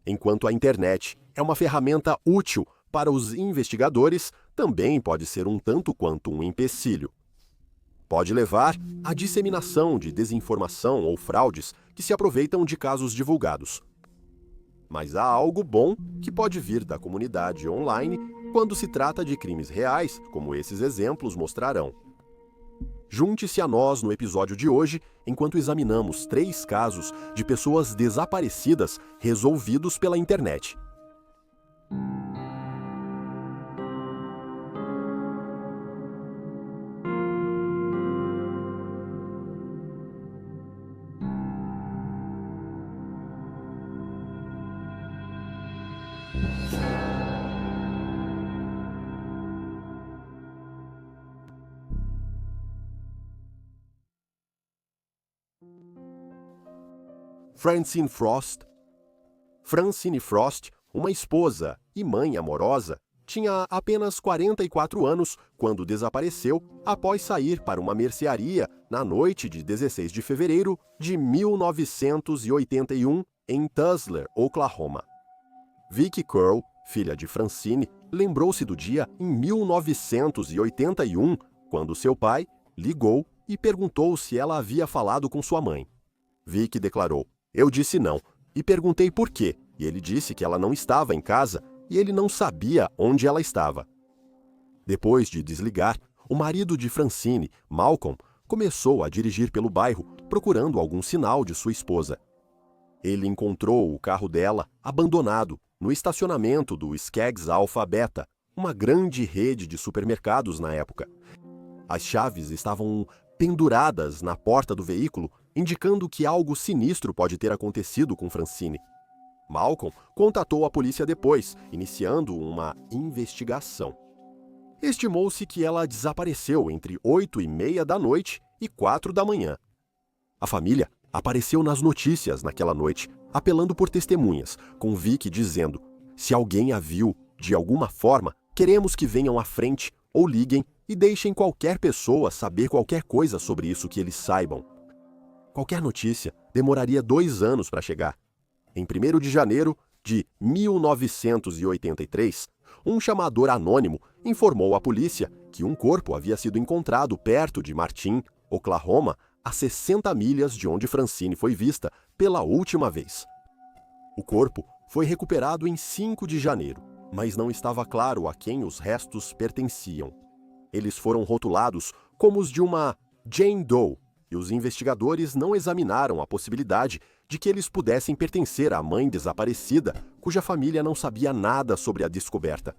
Enquanto a internet é uma ferramenta útil para os investigadores, também pode ser um tanto quanto um empecilho. Pode levar à disseminação de desinformação ou fraudes que se aproveitam de casos divulgados. Mas há algo bom que pode vir da comunidade online quando se trata de crimes reais, como esses exemplos mostrarão. Junte-se a nós no episódio de hoje, enquanto examinamos 3 casos de pessoas desaparecidas resolvidos pela internet. Francine Frost, uma esposa e mãe amorosa, tinha apenas 44 anos quando desapareceu após sair para uma mercearia na noite de 16 de fevereiro de 1981 em Tulsa, Oklahoma. Vicky Curl, filha de Francine, lembrou-se do dia em 1981, quando seu pai ligou e perguntou se ela havia falado com sua mãe. Vicky declarou: "Eu disse não, e perguntei por quê, e ele disse que ela não estava em casa e ele não sabia onde ela estava." Depois de desligar, o marido de Francine, Malcolm, começou a dirigir pelo bairro, procurando algum sinal de sua esposa. Ele encontrou o carro dela abandonado no estacionamento do Skaggs Alpha Beta, uma grande rede de supermercados na época. As chaves estavam penduradas na porta do veículo, indicando que algo sinistro pode ter acontecido com Francine. Malcolm contatou a polícia depois, iniciando uma investigação. Estimou-se que ela desapareceu entre 8h30 da noite e 4 da manhã. A família apareceu nas notícias naquela noite, apelando por testemunhas, com Vicky dizendo: "Se alguém a viu de alguma forma, queremos que venham à frente ou liguem e deixem qualquer pessoa saber qualquer coisa sobre isso que eles saibam." Qualquer notícia demoraria 2 anos para chegar. Em 1º de janeiro de 1983, um chamador anônimo informou à polícia que um corpo havia sido encontrado perto de Martin, Oklahoma, a 60 milhas de onde Francine foi vista pela última vez. O corpo foi recuperado em 5 de janeiro, mas não estava claro a quem os restos pertenciam. Eles foram rotulados como os de uma Jane Doe, e os investigadores não examinaram a possibilidade de que eles pudessem pertencer à mãe desaparecida, cuja família não sabia nada sobre a descoberta.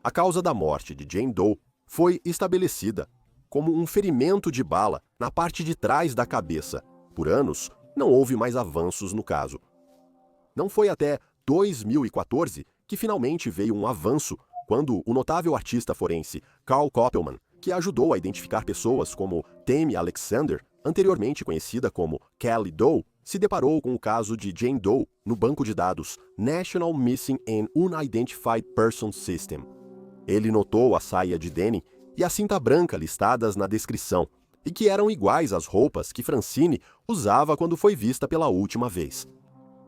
A causa da morte de Jane Doe foi estabelecida como um ferimento de bala na parte de trás da cabeça. Por anos, não houve mais avanços no caso. Não foi até 2014 que finalmente veio um avanço, quando o notável artista forense Carl Koppelman, que ajudou a identificar pessoas como Tammy Alexander, anteriormente conhecida como Kelly Doe, se deparou com o caso de Jane Doe no banco de dados National Missing and Unidentified Persons System. Ele notou a saia de Danny e a cinta branca listadas na descrição, e que eram iguais às roupas que Francine usava quando foi vista pela última vez.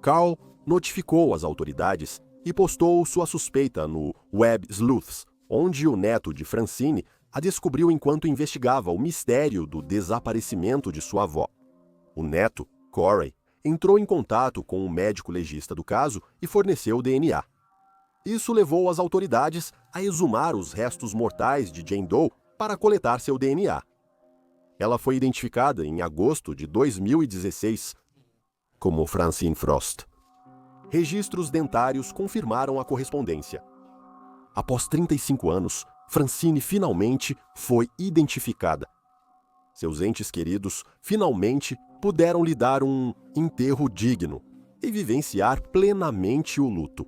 Carl notificou as autoridades e postou sua suspeita no Web Sleuths, onde o neto de Francine a descobriu enquanto investigava o mistério do desaparecimento de sua avó. O neto, Corey, entrou em contato com o médico legista do caso e forneceu o DNA. Isso levou as autoridades a exumar os restos mortais de Jane Doe para coletar seu DNA. Ela foi identificada em agosto de 2016 como Francine Frost. Registros dentários confirmaram a correspondência. Após 35 anos, Francine finalmente foi identificada. Seus entes queridos finalmente puderam lhe dar um enterro digno e vivenciar plenamente o luto.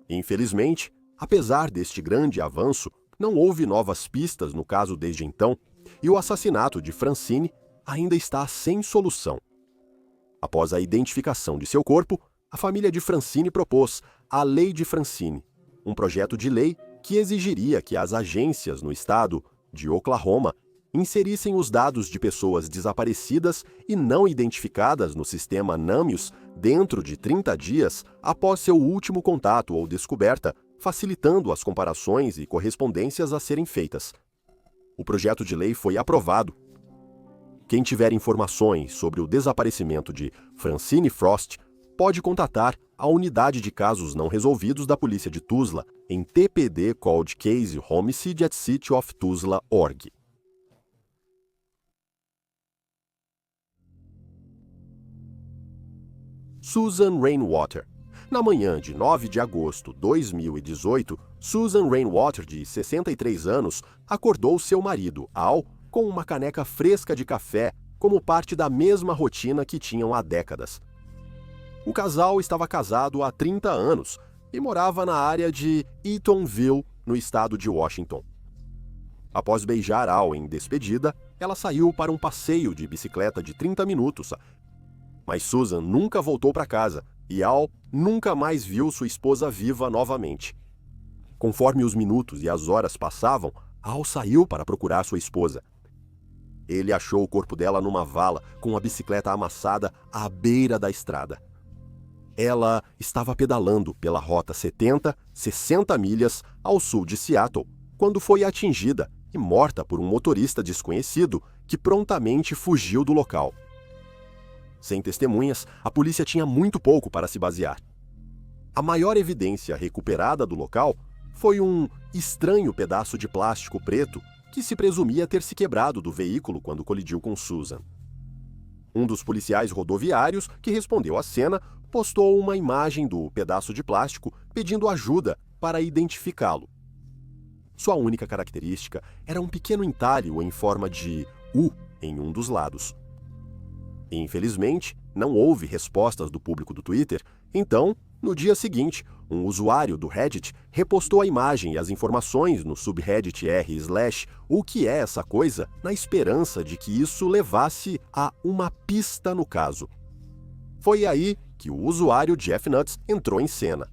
Infelizmente, apesar deste grande avanço, não houve novas pistas no caso desde então, e o assassinato de Francine ainda está sem solução. Após a identificação de seu corpo, a família de Francine propôs a Lei de Francine, um projeto de lei que exigiria que as agências no estado de Oklahoma inserissem os dados de pessoas desaparecidas e não identificadas no sistema NAMIUS dentro de 30 dias após seu último contato ou descoberta, facilitando as comparações e correspondências a serem feitas. O projeto de lei foi aprovado. Quem tiver informações sobre o desaparecimento de Francine Frost pode contatar a Unidade de Casos Não Resolvidos da Polícia de Tuzla em TPD Cold Case Homicide at City of Tuzla.org. Susan Rainwater. Na manhã de 9 de agosto de 2018, Susan Rainwater, de 63 anos, acordou seu marido, Al, com uma caneca fresca de café, como parte da mesma rotina que tinham há décadas. O casal estava casado há 30 anos e morava na área de Eatonville, no estado de Washington. Após beijar Al em despedida, ela saiu para um passeio de bicicleta de 30 minutos. Mas Susan nunca voltou para casa e Al nunca mais viu sua esposa viva novamente. Conforme os minutos e as horas passavam, Al saiu para procurar sua esposa. Ele achou o corpo dela numa vala, com a bicicleta amassada à beira da estrada. Ela estava pedalando pela rota 60 milhas ao sul de Seattle, quando foi atingida e morta por um motorista desconhecido que prontamente fugiu do local. Sem testemunhas, a polícia tinha muito pouco para se basear. A maior evidência recuperada do local foi um estranho pedaço de plástico preto que se presumia ter se quebrado do veículo quando colidiu com Susan. Um dos policiais rodoviários que respondeu à cena postou uma imagem do pedaço de plástico pedindo ajuda para identificá-lo. Sua única característica era um pequeno entalhe em forma de U em um dos lados. Infelizmente, não houve respostas do público do Twitter, então, no dia seguinte, um usuário do Reddit repostou a imagem e as informações no subreddit r/o que é essa coisa, na esperança de que isso levasse a uma pista no caso. Foi aí que o usuário Jeff Nuts entrou em cena.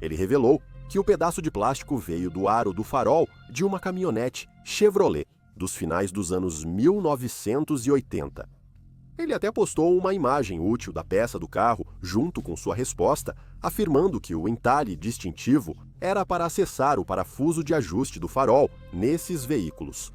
Ele revelou que o pedaço de plástico veio do aro do farol de uma caminhonete Chevrolet dos finais dos anos 1980. Ele até postou uma imagem útil da peça do carro junto com sua resposta, afirmando que o entalhe distintivo era para acessar o parafuso de ajuste do farol nesses veículos.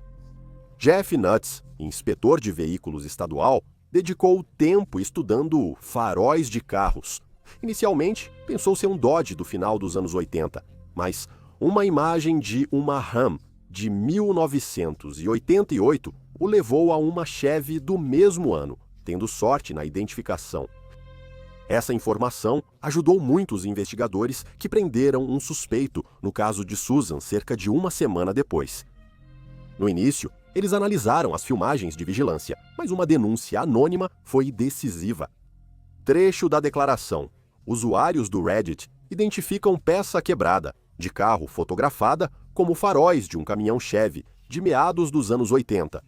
Jeff Nuts, inspetor de veículos estadual, dedicou tempo estudando faróis de carros. Inicialmente, pensou ser um Dodge do final dos anos 80, mas uma imagem de uma Ram de 1988 o levou a uma Chevy do mesmo ano, tendo sorte na identificação. Essa informação ajudou muito os investigadores que prenderam um suspeito no caso de Susan cerca de uma semana depois. No início, eles analisaram as filmagens de vigilância, mas uma denúncia anônima foi decisiva. Trecho da declaração. Usuários do Reddit identificam peça quebrada, de carro fotografada, como faróis de um caminhão Chevy, de meados dos anos 80.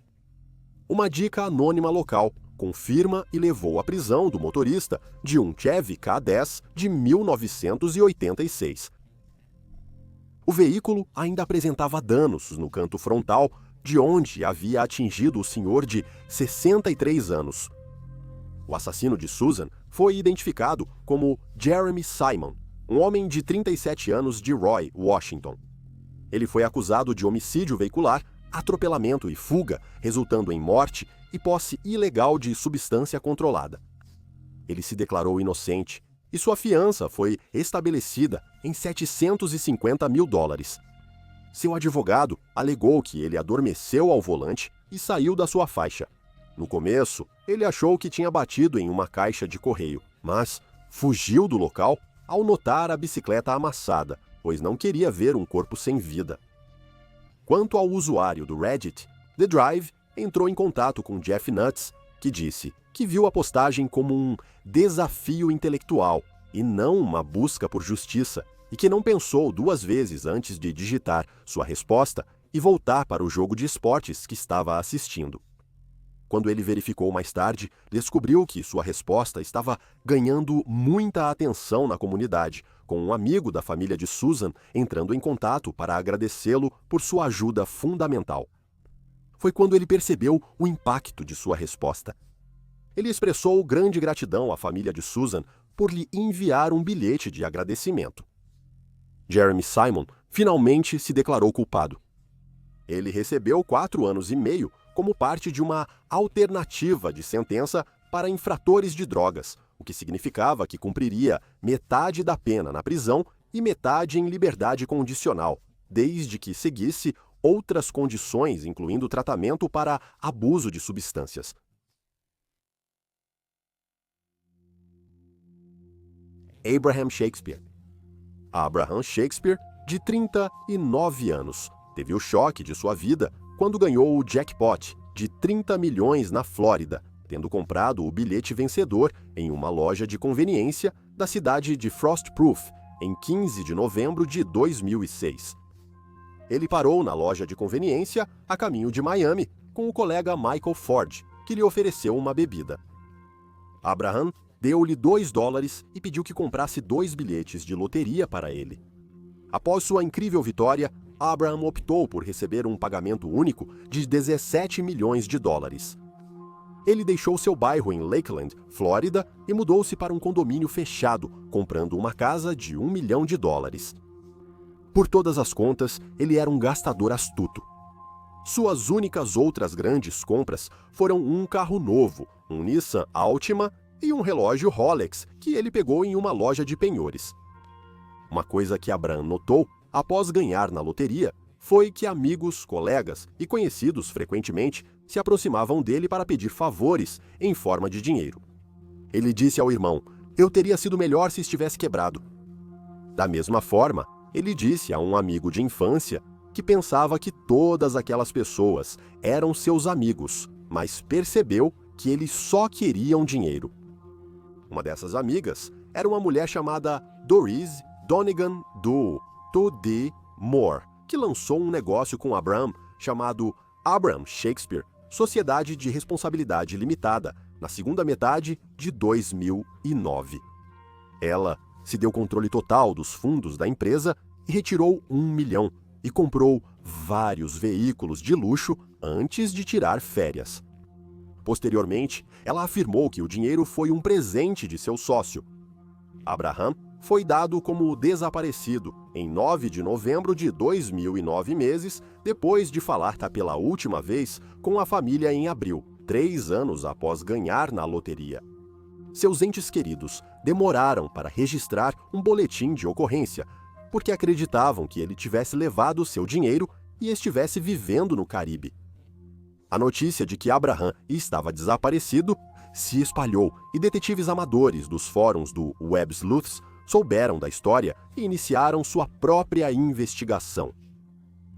Uma dica anônima local confirma e levou à prisão do motorista de um Chevy K10 de 1986. O veículo ainda apresentava danos no canto frontal, de onde havia atingido o senhor de 63 anos. O assassino de Susan foi identificado como Jeremy Simon, um homem de 37 anos de Roy, Washington. Ele foi acusado de homicídio veicular, atropelamento e fuga, resultando em morte e posse ilegal de substância controlada. Ele se declarou inocente e sua fiança foi estabelecida em $750 mil. Seu advogado alegou que ele adormeceu ao volante e saiu da sua faixa. No começo, ele achou que tinha batido em uma caixa de correio, mas fugiu do local ao notar a bicicleta amassada, pois não queria ver um corpo sem vida. Quanto ao usuário do Reddit, The Drive entrou em contato com Jeff Nuts, que disse que viu a postagem como um desafio intelectual e não uma busca por justiça, e que não pensou duas vezes antes de digitar sua resposta e voltar para o jogo de esportes que estava assistindo. Quando ele verificou mais tarde, descobriu que sua resposta estava ganhando muita atenção na comunidade, com um amigo da família de Susan entrando em contato para agradecê-lo por sua ajuda fundamental. Foi quando ele percebeu o impacto de sua resposta. Ele expressou grande gratidão à família de Susan por lhe enviar um bilhete de agradecimento. Jeremy Simon finalmente se declarou culpado. Ele recebeu 4 anos e meio como parte de uma alternativa de sentença para infratores de drogas, o que significava que cumpriria metade da pena na prisão e metade em liberdade condicional, desde que seguisse outras condições, incluindo tratamento para abuso de substâncias. Abraham Shakespeare. Abraham Shakespeare, de 39 anos, teve o choque de sua vida quando ganhou o jackpot de 30 milhões na Flórida, tendo comprado o bilhete vencedor em uma loja de conveniência da cidade de Frostproof, em 15 de novembro de 2006. Ele parou na loja de conveniência a caminho de Miami com o colega Michael Ford, que lhe ofereceu uma bebida. Abraham deu-lhe $2 e pediu que comprasse 2 bilhetes de loteria para ele. Após sua incrível vitória, Abraham optou por receber um pagamento único de 17 milhões de dólares. Ele deixou seu bairro em Lakeland, Flórida, e mudou-se para um condomínio fechado, comprando uma casa de $1 milhão. Por todas as contas, ele era um gastador astuto. Suas únicas outras grandes compras foram um carro novo, um Nissan Altima e um relógio Rolex que ele pegou em uma loja de penhores. Uma coisa que Abraham notou após ganhar na loteria foi que amigos, colegas e conhecidos frequentemente se aproximavam dele para pedir favores em forma de dinheiro. Ele disse ao irmão: "Eu teria sido melhor se estivesse quebrado." Da mesma forma, ele disse a um amigo de infância que pensava que todas aquelas pessoas eram seus amigos, mas percebeu que eles só queriam dinheiro. Uma dessas amigas era uma mulher chamada Doris Donegan do 2D Moore, que lançou um negócio com Abraham chamado Abraham Shakespeare Sociedade de Responsabilidade Limitada, na segunda metade de 2009. Ela se deu controle total dos fundos da empresa e retirou $1 milhão e comprou vários veículos de luxo antes de tirar férias. Posteriormente, ela afirmou que o dinheiro foi um presente de seu sócio. Abraham foi dado como desaparecido em 9 de novembro de 2009, meses depois de falar pela última vez com a família em abril, 3 anos após ganhar na loteria. Seus entes queridos demoraram para registrar um boletim de ocorrência, porque acreditavam que ele tivesse levado seu dinheiro e estivesse vivendo no Caribe. A notícia de que Abraham estava desaparecido se espalhou e detetives amadores dos fóruns do Web Sleuths souberam da história e iniciaram sua própria investigação.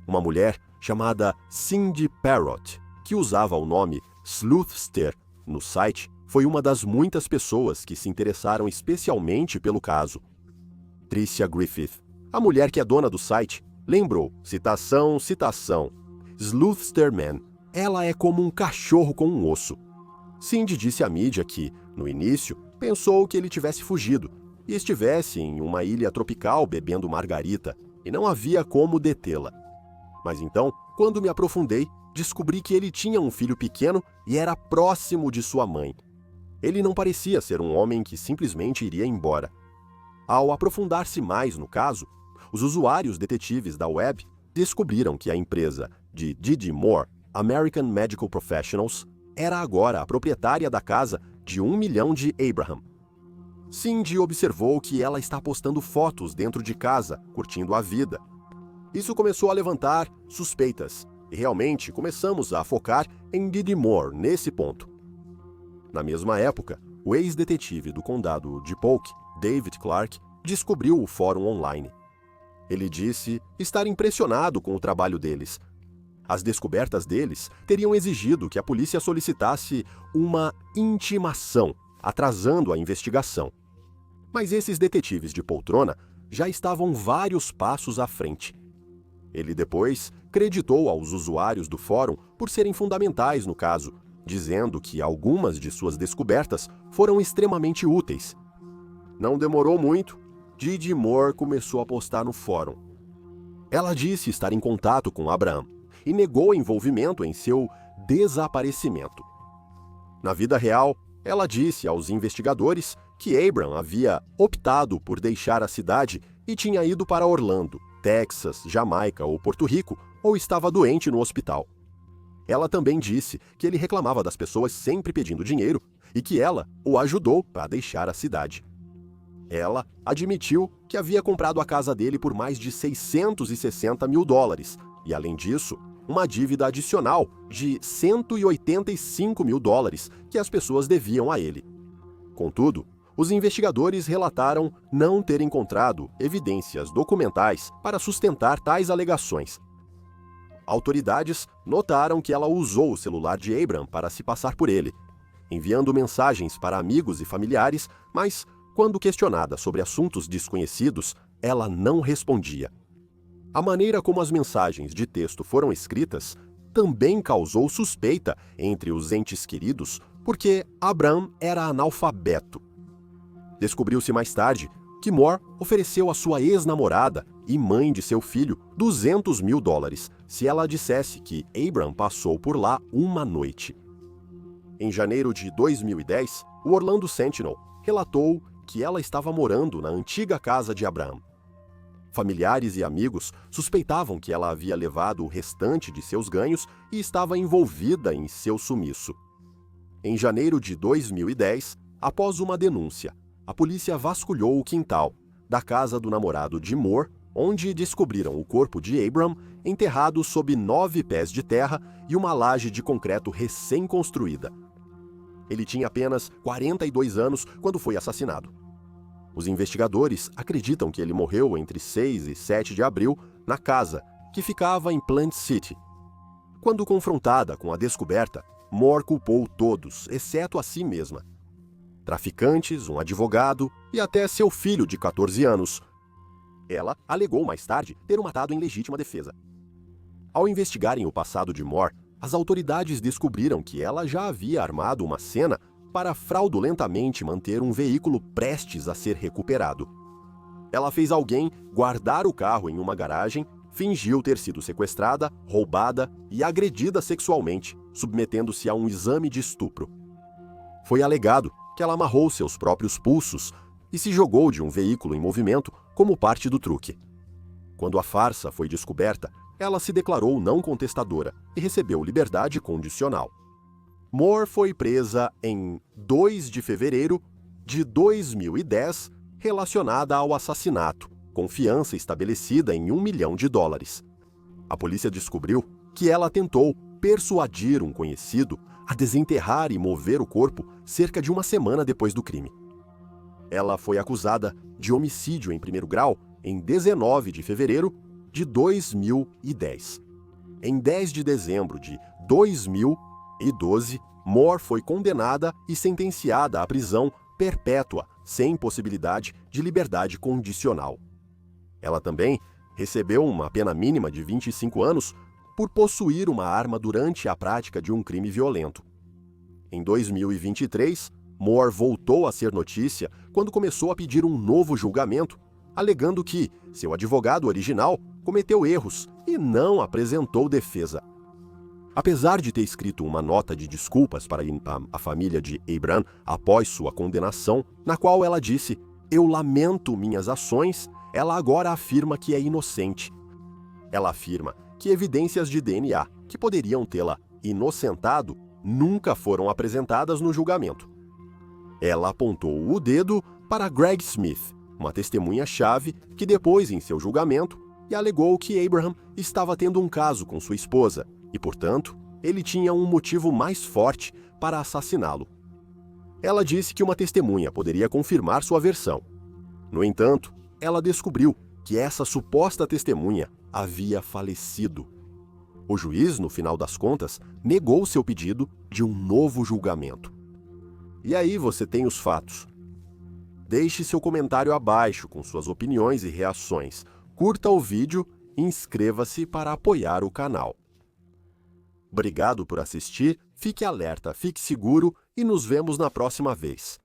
Uma mulher chamada Cindy Parrott, que usava o nome Sleuthster no site, foi uma das muitas pessoas que se interessaram especialmente pelo caso. Tricia Griffith, a mulher que é dona do site, lembrou, citação, Sleuthster Man, ela é como um cachorro com um osso. Cindy disse à mídia que, no início, pensou que ele tivesse fugido e estivesse em uma ilha tropical bebendo margarita, e não havia como detê-la. Mas então, quando me aprofundei, descobri que ele tinha um filho pequeno e era próximo de sua mãe. Ele não parecia ser um homem que simplesmente iria embora. Ao aprofundar-se mais no caso, os usuários detetives da web descobriram que a empresa de D.D. Moore, American Medical Professionals, era agora a proprietária da casa de $1 milhão de Abraham. Cindy observou que ela está postando fotos dentro de casa, curtindo a vida. Isso começou a levantar suspeitas, e realmente começamos a focar em D.D. Moore nesse ponto. Na mesma época, o ex-detetive do condado de Polk, David Clark, descobriu o fórum online. Ele disse estar impressionado com o trabalho deles. As descobertas deles teriam exigido que a polícia solicitasse uma intimação, atrasando a investigação. Mas esses detetives de poltrona já estavam vários passos à frente. Ele depois creditou aos usuários do fórum por serem fundamentais no caso, dizendo que algumas de suas descobertas foram extremamente úteis. Não demorou muito, D.D. Moore começou a postar no fórum. Ela disse estar em contato com Abraham e negou envolvimento em seu desaparecimento. Na vida real, ela disse aos investigadores que Abram havia optado por deixar a cidade e tinha ido para Orlando, Texas, Jamaica ou Porto Rico, ou estava doente no hospital. Ela também disse que ele reclamava das pessoas sempre pedindo dinheiro e que ela o ajudou a deixar a cidade. Ela admitiu que havia comprado a casa dele por mais de $660 mil e, além disso, uma dívida adicional de $185 mil que as pessoas deviam a ele. Contudo, os investigadores relataram não ter encontrado evidências documentais para sustentar tais alegações. Autoridades notaram que ela usou o celular de Abram para se passar por ele, enviando mensagens para amigos e familiares, mas, quando questionada sobre assuntos desconhecidos, ela não respondia. A maneira como as mensagens de texto foram escritas também causou suspeita entre os entes queridos, porque Abram era analfabeto. Descobriu-se mais tarde que Moore ofereceu à sua ex-namorada e mãe de seu filho $200 mil se ela dissesse que Abram passou por lá uma noite. Em janeiro de 2010, o Orlando Sentinel relatou que ela estava morando na antiga casa de Abram. Familiares e amigos suspeitavam que ela havia levado o restante de seus ganhos e estava envolvida em seu sumiço. Em janeiro de 2010, após uma denúncia, a polícia vasculhou o quintal da casa do namorado de Moore, onde descobriram o corpo de Abram enterrado sob 9 pés de terra e uma laje de concreto recém-construída. Ele tinha apenas 42 anos quando foi assassinado. Os investigadores acreditam que ele morreu entre 6 e 7 de abril na casa, que ficava em Plant City. Quando confrontada com a descoberta, Moore culpou todos, exceto a si mesma. Traficantes, um advogado e até seu filho de 14 anos. Ela alegou mais tarde ter o matado em legítima defesa. Ao investigarem o passado de Moore, as autoridades descobriram que ela já havia armado uma cena para fraudulentamente manter um veículo prestes a ser recuperado. Ela fez alguém guardar o carro em uma garagem, fingiu ter sido sequestrada, roubada e agredida sexualmente, submetendo-se a um exame de estupro. Foi alegado que ela amarrou seus próprios pulsos e se jogou de um veículo em movimento como parte do truque. Quando a farsa foi descoberta, ela se declarou não contestadora e recebeu liberdade condicional. Moore foi presa em 2 de fevereiro de 2010, relacionada ao assassinato, com fiança estabelecida em $1 milhão. A polícia descobriu que ela tentou persuadir um conhecido a desenterrar e mover o corpo cerca de uma semana depois do crime. Ela foi acusada de homicídio em primeiro grau em 19 de fevereiro de 2010. Em 10 de dezembro de 2012, Moore foi condenada e sentenciada à prisão perpétua, sem possibilidade de liberdade condicional. Ela também recebeu uma pena mínima de 25 anos por possuir uma arma durante a prática de um crime violento. Em 2023, Moore voltou a ser notícia quando começou a pedir um novo julgamento, alegando que seu advogado original cometeu erros e não apresentou defesa. Apesar de ter escrito uma nota de desculpas para a família de Abram após sua condenação, na qual ela disse: "Eu lamento minhas ações", ela agora afirma que é inocente. Ela afirma que evidências de DNA que poderiam tê-la inocentado nunca foram apresentadas no julgamento. Ela apontou o dedo para Greg Smith, uma testemunha-chave que depôs em seu julgamento e alegou que Abraham estava tendo um caso com sua esposa e, portanto, ele tinha um motivo mais forte para assassiná-lo. Ela disse que uma testemunha poderia confirmar sua versão. No entanto, ela descobriu que essa suposta testemunha havia falecido. O juiz, no final das contas, negou seu pedido de um novo julgamento. E aí você tem os fatos. Deixe seu comentário abaixo com suas opiniões e reações. Curta o vídeo e inscreva-se para apoiar o canal. Obrigado por assistir, fique alerta, fique seguro e nos vemos na próxima vez.